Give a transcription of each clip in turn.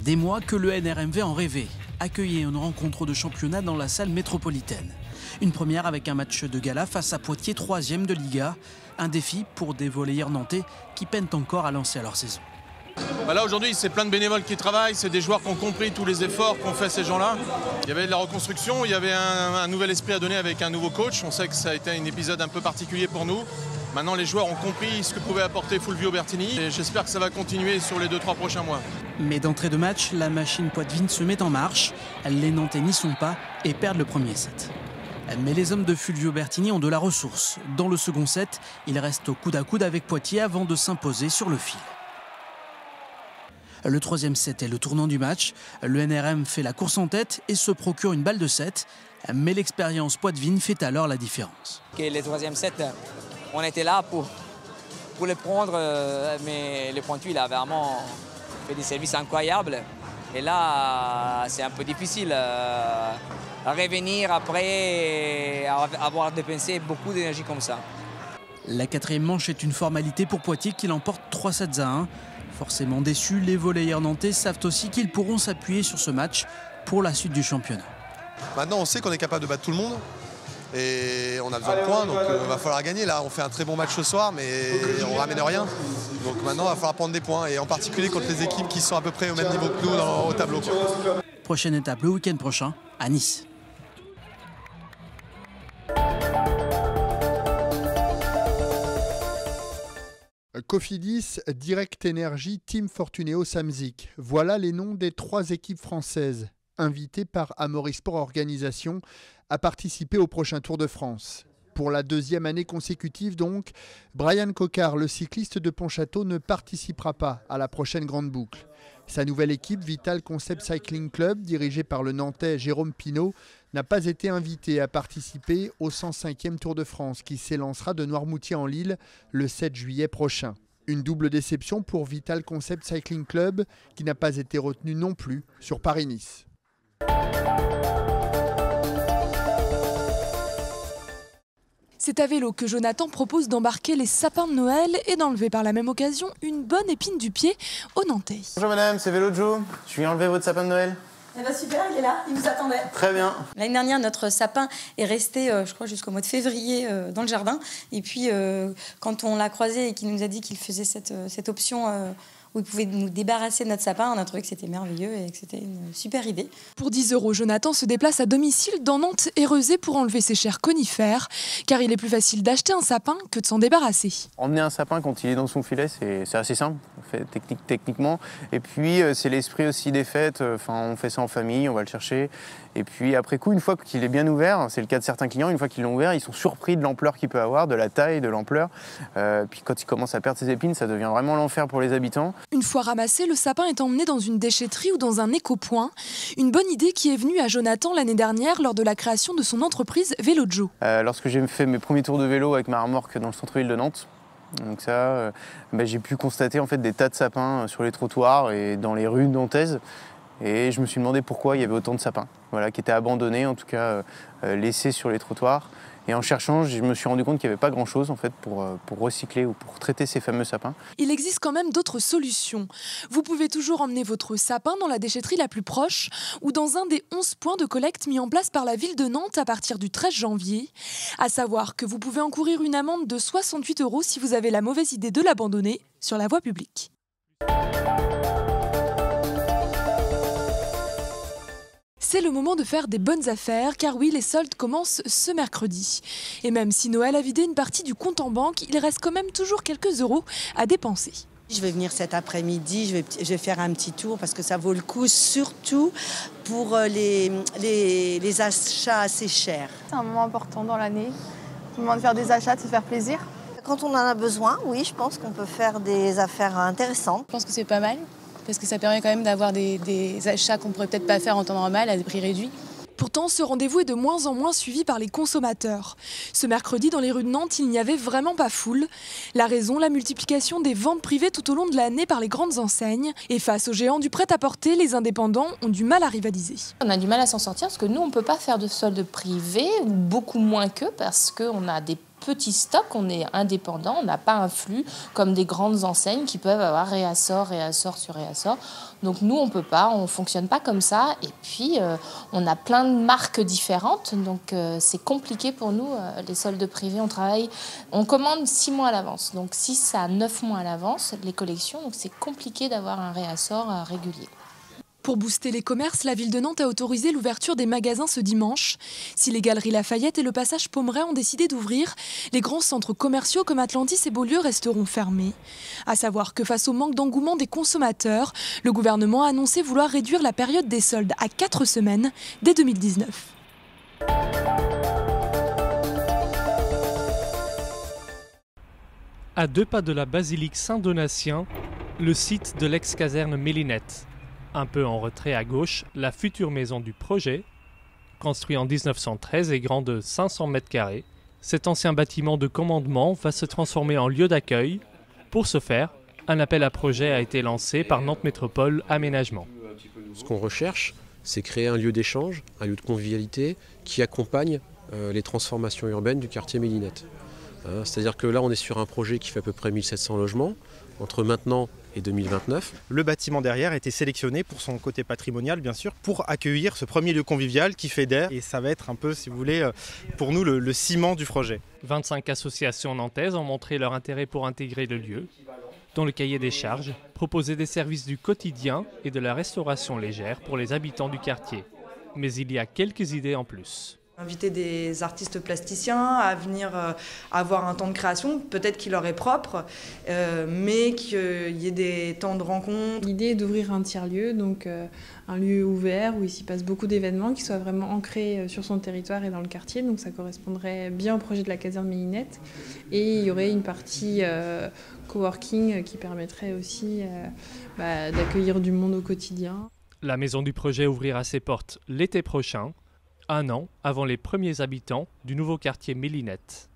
Des mois que le NRMV en rêvait, accueillir une rencontre de championnat dans la salle métropolitaine. Une première avec un match de gala face à Poitiers, 3e de Liga. Un défi pour des volleyeurs nantais qui peinent encore à lancer leur saison. Là aujourd'hui c'est plein de bénévoles qui travaillent, c'est des joueurs qui ont compris tous les efforts qu'ont fait ces gens-là. Il y avait de la reconstruction, il y avait un nouvel esprit à donner avec un nouveau coach. On sait que ça a été un épisode un peu particulier pour nous. Maintenant les joueurs ont compris ce que pouvait apporter Fulvio Bertini et j'espère que ça va continuer sur les 2-3 prochains mois. Mais d'entrée de match, la machine poitevine se met en marche. Les Nantais n'y sont pas et perdent le premier set. Mais les hommes de Fulvio Bertini ont de la ressource. Dans le second set, ils restent au coude à coude avec Poitiers avant de s'imposer sur le fil. Le troisième set est le tournant du match. Le NRM fait la course en tête et se procure une balle de 7. Mais l'expérience poitevine fait alors la différence. Le troisième set, on était là pour le prendre, mais le pointu il a vraiment fait des services incroyables. Et là, c'est un peu difficile à revenir après et avoir dépensé beaucoup d'énergie comme ça. La quatrième manche est une formalité pour Poitiers qui l'emporte 3-7-1. Forcément déçus, les volleyeurs nantais savent aussi qu'ils pourront s'appuyer sur ce match pour la suite du championnat. Maintenant, on sait qu'on est capable de battre tout le monde et on a besoin de points, donc il va falloir gagner. Là, on fait un très bon match ce soir, mais on ramène rien. Donc maintenant, il va falloir prendre des points, et en particulier contre les équipes qui sont à peu près au même niveau que nous au tableau. Prochaine étape le week-end prochain à Nice. Cofidis, Direct Energy, Team Fortuneo Samsic. Voilà les noms des 3 équipes françaises invitées par Amaury Sport Organisation à participer au prochain Tour de France. Pour la 2e année consécutive donc, Brian Coquard, le cycliste de Pontchâteau, ne participera pas à la prochaine grande boucle. Sa nouvelle équipe, Vital Concept Cycling Club, dirigée par le Nantais Jérôme Pinault, n'a pas été invitée à participer au 105e Tour de France qui s'élancera de Noirmoutier en Lille le 7 juillet prochain. Une double déception pour Vital Concept Cycling Club qui n'a pas été retenu non plus sur Paris-Nice. C'est à vélo que Jonathan propose d'embarquer les sapins de Noël et d'enlever par la même occasion une bonne épine du pied aux Nantais. Bonjour madame, c'est Vélo Joe. Je viens enlever votre sapin de Noël. Eh ben super, il est là, il nous attendait. Très bien. L'année dernière, notre sapin est resté, je crois, jusqu'au mois de février dans le jardin. Et puis, quand on l'a croisé et qu'il nous a dit qu'il faisait cette option où il pouvait nous débarrasser de notre sapin, on a trouvé que c'était merveilleux et que c'était une super idée. Pour 10 €, Jonathan se déplace à domicile dans Nantes et Rezé pour enlever ses chers conifères, car il est plus facile d'acheter un sapin que de s'en débarrasser. Emmener un sapin quand il est dans son filet, c'est assez simple, techniquement. Et puis, c'est l'esprit aussi des fêtes. On fait ça en famille, on va le chercher. Et puis, après coup, une fois qu'il est bien ouvert, c'est le cas de certains clients, une fois qu'ils l'ont ouvert, ils sont surpris de l'ampleur qu'il peut avoir, de la taille, de l'ampleur. Puis quand il commence à perdre ses épines, ça devient vraiment l'enfer pour les habitants. Une fois ramassé, le sapin est emmené dans une déchetterie ou dans un éco-point. Une bonne idée qui est venue à Jonathan l'année dernière lors de la création de son entreprise Vélo Joe. Lorsque j'ai fait mes premiers tours de vélo avec ma remorque dans le centre-ville de Nantes, donc ça, j'ai pu constater en fait des tas de sapins sur les trottoirs et dans les rues nantaises. Et je me suis demandé pourquoi il y avait autant de sapins, qui étaient abandonnés, en tout cas laissés sur les trottoirs. Et en cherchant, je me suis rendu compte qu'il n'y avait pas grand-chose en fait, pour recycler ou pour traiter ces fameux sapins. Il existe quand même d'autres solutions. Vous pouvez toujours emmener votre sapin dans la déchetterie la plus proche ou dans un des 11 points de collecte mis en place par la ville de Nantes à partir du 13 janvier. À savoir que vous pouvez encourir une amende de 68 € si vous avez la mauvaise idée de l'abandonner sur la voie publique. C'est le moment de faire des bonnes affaires, car oui, les soldes commencent ce mercredi. Et même si Noël a vidé une partie du compte en banque, il reste quand même toujours quelques euros à dépenser. Je vais venir cet après-midi, je vais faire un petit tour parce que ça vaut le coup, surtout pour les achats assez chers. C'est un moment important dans l'année, un moment de faire des achats, de se faire plaisir. Quand on en a besoin, oui, je pense qu'on peut faire des affaires intéressantes. Je pense que c'est pas mal. Parce que ça permet quand même d'avoir des achats qu'on ne pourrait peut-être pas faire en temps normal à des prix réduits. Pourtant, ce rendez-vous est de moins en moins suivi par les consommateurs. Ce mercredi, dans les rues de Nantes, il n'y avait vraiment pas foule. La raison, la multiplication des ventes privées tout au long de l'année par les grandes enseignes. Et face aux géants du prêt-à-porter, les indépendants ont du mal à rivaliser. On a du mal à s'en sortir parce que nous, on ne peut pas faire de soldes privés, ou beaucoup moins qu'eux, parce qu'on a des petit stock, on est indépendant, on n'a pas un flux comme des grandes enseignes qui peuvent avoir réassort sur réassort. Donc nous, on peut pas, on fonctionne pas comme ça. Et puis, on a plein de marques différentes, donc c'est compliqué pour nous. Les soldes privés, on commande 6 mois à l'avance, donc 6 à 9 mois à l'avance, les collections. Donc c'est compliqué d'avoir un réassort régulier. Pour booster les commerces, la ville de Nantes a autorisé l'ouverture des magasins ce dimanche. Si les Galeries Lafayette et le passage Pommeraye ont décidé d'ouvrir, les grands centres commerciaux comme Atlantis et Beaulieu resteront fermés. À savoir que face au manque d'engouement des consommateurs, le gouvernement a annoncé vouloir réduire la période des soldes à 4 semaines dès 2019. À 2 pas de la basilique Saint-Donatien, le site de l'ex-caserne Mélinette. Un peu en retrait à gauche, la future maison du projet, construit en 1913 et grand de 500 mètres carrés. Cet ancien bâtiment de commandement va se transformer en lieu d'accueil. Pour ce faire, un appel à projet a été lancé par Nantes Métropole Aménagement. Ce qu'on recherche, c'est créer un lieu d'échange, un lieu de convivialité qui accompagne les transformations urbaines du quartier Mélinette. C'est-à-dire que là, on est sur un projet qui fait à peu près 1700 logements, entre maintenant et 2029. Le bâtiment derrière a été sélectionné pour son côté patrimonial, bien sûr, pour accueillir ce premier lieu convivial qui fédère. Et ça va être un peu, si vous voulez, pour nous, le ciment du projet. 25 associations nantaises ont montré leur intérêt pour intégrer le lieu. Dans le cahier des charges, proposer des services du quotidien et de la restauration légère pour les habitants du quartier. Mais il y a quelques idées en plus. Inviter des artistes plasticiens à venir avoir un temps de création, peut-être qui leur est propre, mais qu'il y ait des temps de rencontre. L'idée est d'ouvrir un tiers-lieu, donc un lieu ouvert où il s'y passe beaucoup d'événements, qui soit vraiment ancré sur son territoire et dans le quartier, donc ça correspondrait bien au projet de la caserne Mélinette. Et il y aurait une partie coworking qui permettrait aussi d'accueillir du monde au quotidien. La maison du projet ouvrira ses portes l'été prochain, 1 an avant les premiers habitants du nouveau quartier Mélinette.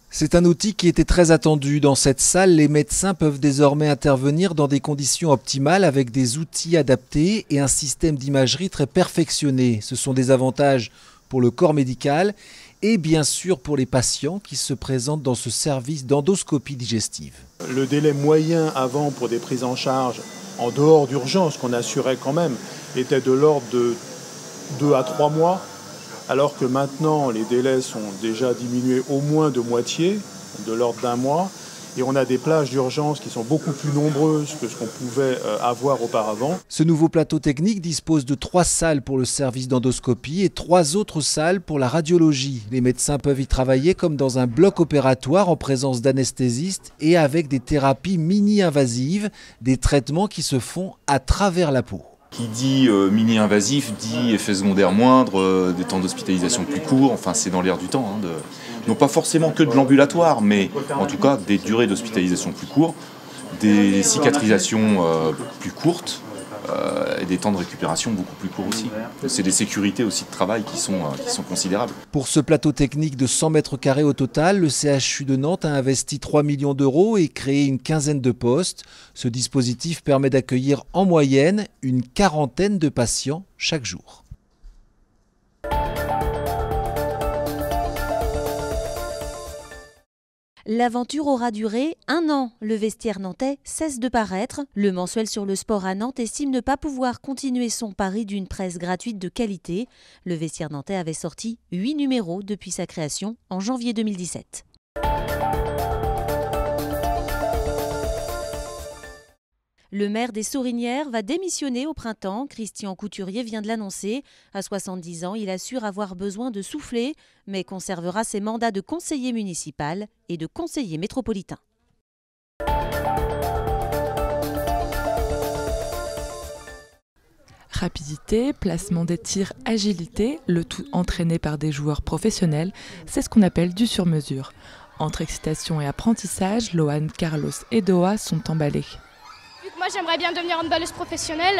C'est un outil qui était très attendu. Dans cette salle, les médecins peuvent désormais intervenir dans des conditions optimales avec des outils adaptés et un système d'imagerie très perfectionné. Ce sont des avantages pour le corps médical et bien sûr pour les patients qui se présentent dans ce service d'endoscopie digestive. Le délai moyen avant pour des prises en charge en dehors d'urgence, qu'on assurait quand même, était de l'ordre de 2 à 3 mois, alors que maintenant les délais sont déjà diminués au moins de moitié, de l'ordre d'1 mois, et on a des plages d'urgence qui sont beaucoup plus nombreuses que ce qu'on pouvait avoir auparavant. Ce nouveau plateau technique dispose de 3 salles pour le service d'endoscopie et 3 autres salles pour la radiologie. Les médecins peuvent y travailler comme dans un bloc opératoire en présence d'anesthésistes et avec des thérapies mini-invasives, des traitements qui se font à travers la peau. Qui dit mini-invasif, dit effet secondaire moindre, des temps d'hospitalisation plus courts, enfin c'est dans l'air du temps. Non pas forcément que de l'ambulatoire, mais en tout cas des durées d'hospitalisation plus courtes, des cicatrisations plus courtes et des temps de récupération beaucoup plus courts aussi. C'est des sécurités aussi de travail qui sont considérables. Pour ce plateau technique de 100 mètres carrés au total, le CHU de Nantes a investi 3 millions d'euros et créé une quinzaine de postes. Ce dispositif permet d'accueillir en moyenne une 40aine de patients chaque jour. L'aventure aura duré 1 an. Le vestiaire nantais cesse de paraître. Le mensuel sur le sport à Nantes estime ne pas pouvoir continuer son pari d'une presse gratuite de qualité. Le vestiaire nantais avait sorti 8 numéros depuis sa création en janvier 2017. Le maire des Sorinières va démissionner au printemps. Christian Couturier vient de l'annoncer. À 70 ans, il assure avoir besoin de souffler, mais conservera ses mandats de conseiller municipal et de conseiller métropolitain. Rapidité, placement des tirs, agilité, le tout entraîné par des joueurs professionnels, c'est ce qu'on appelle du sur-mesure. Entre excitation et apprentissage, Lohan, Carlos et Doha sont emballés. Moi j'aimerais bien devenir handballeuse professionnelle,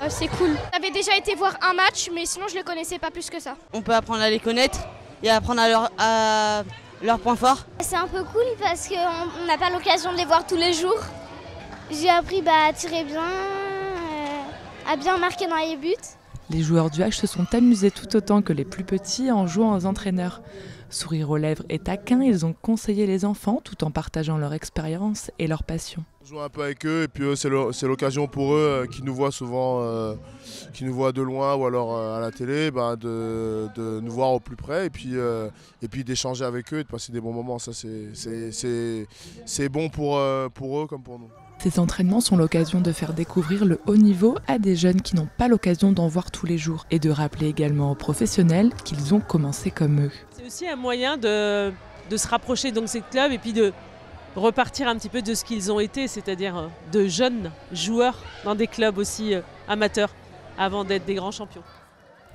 c'est cool. J'avais déjà été voir un match mais sinon je ne les connaissais pas plus que ça. On peut apprendre à les connaître et apprendre à leurs points forts. C'est un peu cool parce qu'on n'a pas l'occasion de les voir tous les jours. J'ai appris à tirer bien, à bien marquer dans les buts. Les joueurs du H se sont amusés tout autant que les plus petits en jouant aux entraîneurs. Sourire aux lèvres et taquins, ils ont conseillé les enfants tout en partageant leur expérience et leur passion. On joue un peu avec eux et puis c'est l'occasion pour eux qui nous voient souvent, qui nous voient de loin ou alors à la télé, de nous voir au plus près et puis d'échanger avec eux et de passer des bons moments. Ça c'est bon pour eux comme pour nous. Ces entraînements sont l'occasion de faire découvrir le haut niveau à des jeunes qui n'ont pas l'occasion d'en voir tous les jours et de rappeler également aux professionnels qu'ils ont commencé comme eux. C'est aussi un moyen de se rapprocher de ces clubs et puis de repartir un petit peu de ce qu'ils ont été, c'est-à-dire de jeunes joueurs dans des clubs aussi amateurs avant d'être des grands champions.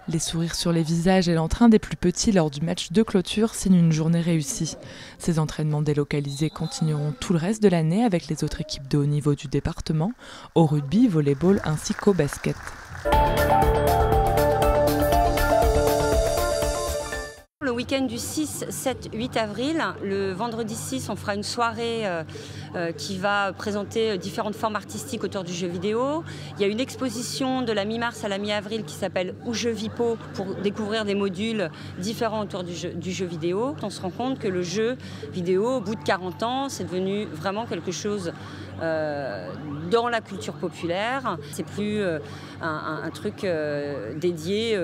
Les sourires sur les visages et l'entrain des plus petits lors du match de clôture signent une journée réussie. Ces entraînements délocalisés continueront tout le reste de l'année avec les autres équipes de haut niveau du département, au rugby, volleyball ainsi qu'au basket. Le week-end du 6, 7, 8 avril, le vendredi 6, on fera une soirée qui va présenter différentes formes artistiques autour du jeu vidéo. Il y a une exposition de la mi-mars à la mi-avril qui s'appelle Où je vipo pour découvrir des modules différents autour du jeu vidéo. On se rend compte que le jeu vidéo, au bout de 40 ans, c'est devenu vraiment quelque chose dans la culture populaire. C'est plus un truc dédié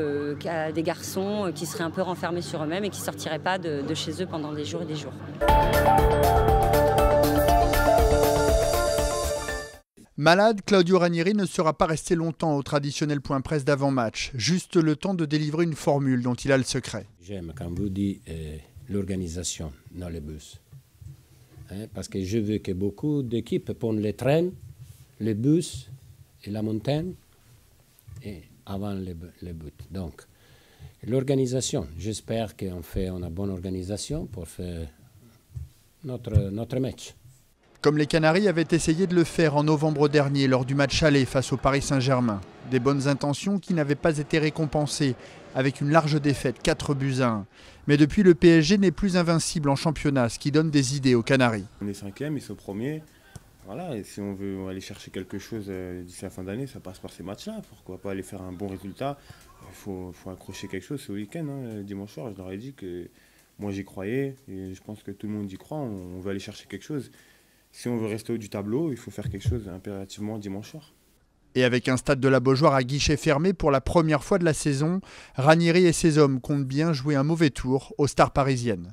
à des garçons qui seraient un peu renfermés sur eux-mêmes et qui ne sortiraient pas de chez eux pendant des jours et des jours. Malade, Claudio Ranieri ne sera pas resté longtemps au traditionnel point presse d'avant-match, juste le temps de délivrer une formule dont il a le secret. J'aime quand vous dites l'organisation dans les bus. Parce que je veux que beaucoup d'équipes prennent les trains, les bus et la montagne et avant les buts. Donc, l'organisation, j'espère qu'on a une bonne organisation pour faire notre match. Comme les Canaries avaient essayé de le faire en novembre dernier lors du match aller face au Paris Saint-Germain. Des bonnes intentions qui n'avaient pas été récompensées avec une large défaite 4-1. Mais depuis, le PSG n'est plus invincible en championnat, ce qui donne des idées aux Canaries. On est 5e, ils sont premiers. Voilà, et si on veut aller chercher quelque chose d'ici la fin d'année, ça passe par ces matchs-là. Pourquoi pas aller faire un bon résultat? Il faut accrocher quelque chose ce week-end. Dimanche soir, je leur ai dit que moi j'y croyais et je pense que tout le monde y croit. On veut aller chercher quelque chose. Si on veut rester au haut du tableau, il faut faire quelque chose impérativement dimanche soir. Et avec un stade de la Beaujoire à guichet fermé pour la première fois de la saison, Ranieri et ses hommes comptent bien jouer un mauvais tour aux stars parisiennes.